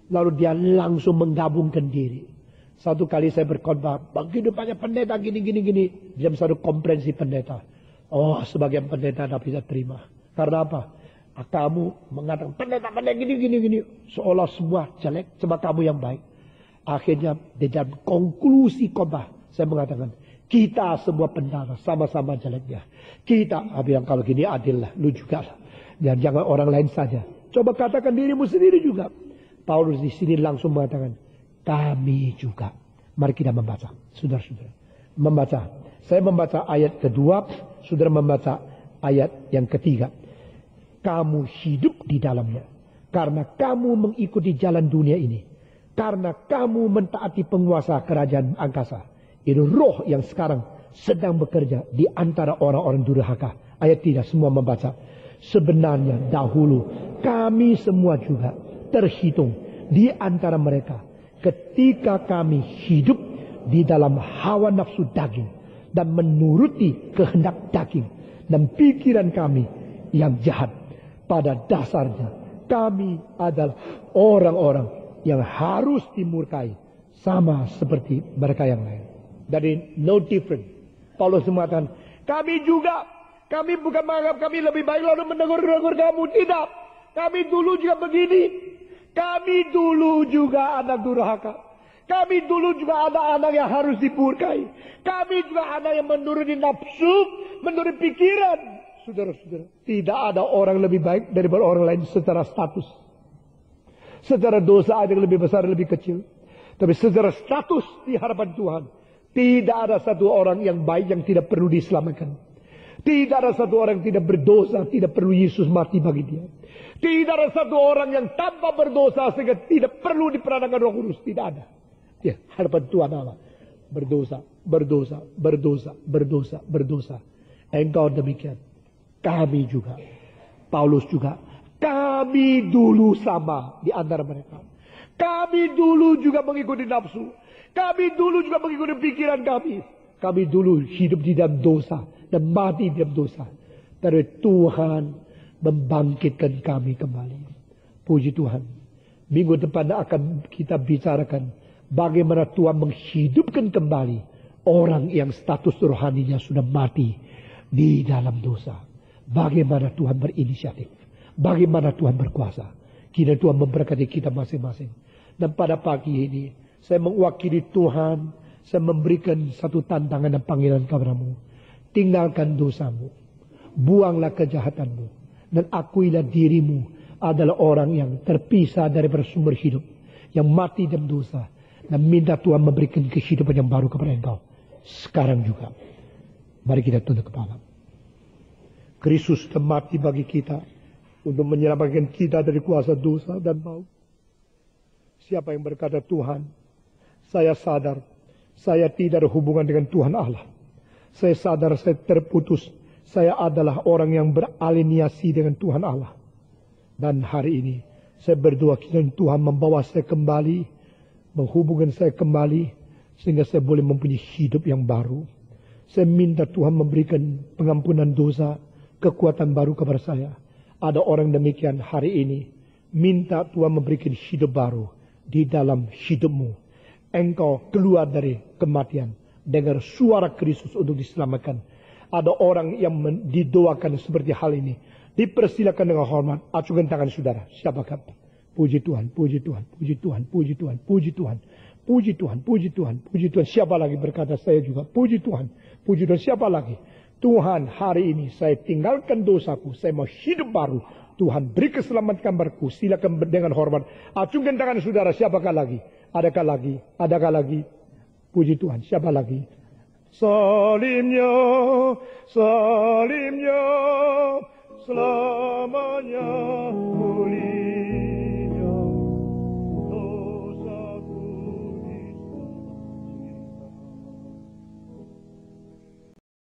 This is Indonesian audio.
Lalu dia langsung menggabungkan diri. Satu kali saya berkhotbah, begitu banyak pendeta gini. Dia satu komprensi pendeta. Oh, sebagian pendeta tidak bisa terima. Karena apa? Kamu mengatakan pendeta gini. Seolah semua jelek, cuma kamu yang baik. Akhirnya di dalam konklusi khotbah, saya mengatakan, kita semua pendeta sama-sama jeleknya. Kita bilang kalau gini adil lah, lu juga lah. Dan jangan orang lain saja. Coba katakan dirimu sendiri juga. Paulus di sini langsung mengatakan, kami juga. Mari kita membaca, saudara-saudara. Membaca. Saya membaca ayat kedua, saudara membaca ayat yang ketiga. Kamu hidup di dalamnya. Karena kamu mengikuti jalan dunia ini. Karena kamu mentaati penguasa kerajaan angkasa. Itu roh yang sekarang sedang bekerja di antara orang-orang durhaka. Ayat 3 semua membaca. Sebenarnya dahulu kami semua juga terhitung di antara mereka. Ketika kami hidup di dalam hawa nafsu daging. Dan menuruti kehendak daging. Dan pikiran kami yang jahat. Pada dasarnya kami adalah orang-orang yang harus dimurkai. Sama seperti mereka yang lain. Dari no different. Paulus mengatakan, kami bukan menganggap kami lebih baik lalu menegur kamu. Tidak. Kami dulu juga begini. Kami dulu juga anak durhaka. Kami dulu juga ada anak yang harus dimurkai. Kami juga ada yang menuruti nafsu, menuruti pikiran. Saudara-saudara, tidak ada orang lebih baik daripada orang lain secara status. Secara dosa ada yang lebih besar, lebih kecil. Tapi secara status di hadapan Tuhan, tidak ada satu orang yang baik yang tidak perlu diselamatkan. Tidak ada satu orang yang tidak berdosa, tidak perlu Yesus mati bagi dia. Tidak ada satu orang yang tanpa berdosa sehingga tidak perlu diperankan Roh Kudus. Tidak ada. Ya, hadapan Tuhan Allah. Berdosa. Engkau demikian. Kami juga. Paulus juga. Kami dulu sama di antara mereka. Kami dulu juga mengikuti nafsu. Kami dulu juga mengikuti pikiran kami. Kami dulu hidup di dalam dosa. Dan mati di dalam dosa. Tapi Tuhan membangkitkan kami kembali. Puji Tuhan. Minggu depan akan kita bicarakan. Bagaimana Tuhan menghidupkan kembali. Orang yang status rohaninya sudah mati. Di dalam dosa. Bagaimana Tuhan berinisiatif. Bagaimana Tuhan berkuasa. Kini Tuhan memberkati kita masing-masing. Dan pada pagi ini. Saya mewakili Tuhan. Saya memberikan satu tantangan dan panggilan kepadamu. Tinggalkan dosamu. Buanglah kejahatanmu. Dan akuilah dirimu adalah orang yang terpisah dari sumber hidup. Yang mati dalam dosa. Dan minta Tuhan memberikan kehidupan yang baru kepada engkau. Sekarang juga. Mari kita tunduk kepala. Kristus sudah mati bagi kita. Untuk menyelamatkan kita dari kuasa dosa dan maut. Siapa yang berkata Tuhan. Saya sadar. Saya tidak ada hubungan dengan Tuhan Allah. Saya sadar saya terputus. Saya adalah orang yang beraliniasi dengan Tuhan Allah. Dan hari ini. Saya berdoa kiranya Tuhan membawa saya kembali. Menghubungkan saya kembali. Sehingga saya boleh mempunyai hidup yang baru. Saya minta Tuhan memberikan pengampunan dosa. Kekuatan baru kepada saya. Ada orang demikian hari ini. Minta Tuhan memberikan hidup baru. Di dalam hidupmu. Engkau keluar dari kematian. Dengar suara Kristus untuk diselamatkan. Ada orang yang didoakan seperti hal ini. Dipersilakan dengan hormat. Acungkan tangan saudara. Siapakah? Puji Tuhan, puji Tuhan, puji Tuhan, puji Tuhan, puji Tuhan. Puji Tuhan, puji Tuhan, puji Tuhan. Siapa lagi berkata saya juga. Puji Tuhan, puji Tuhan. Siapa lagi? Tuhan, hari ini saya tinggalkan dosaku. Saya mau hidup baru. Tuhan beri keselamatan berku. Silakan dengan hormat. Acungkan tangan saudara. Siapakah lagi? Adakah lagi? Adakah lagi? Puji Tuhan. Siapa lagi? Salimnya, salimnya, selamanya.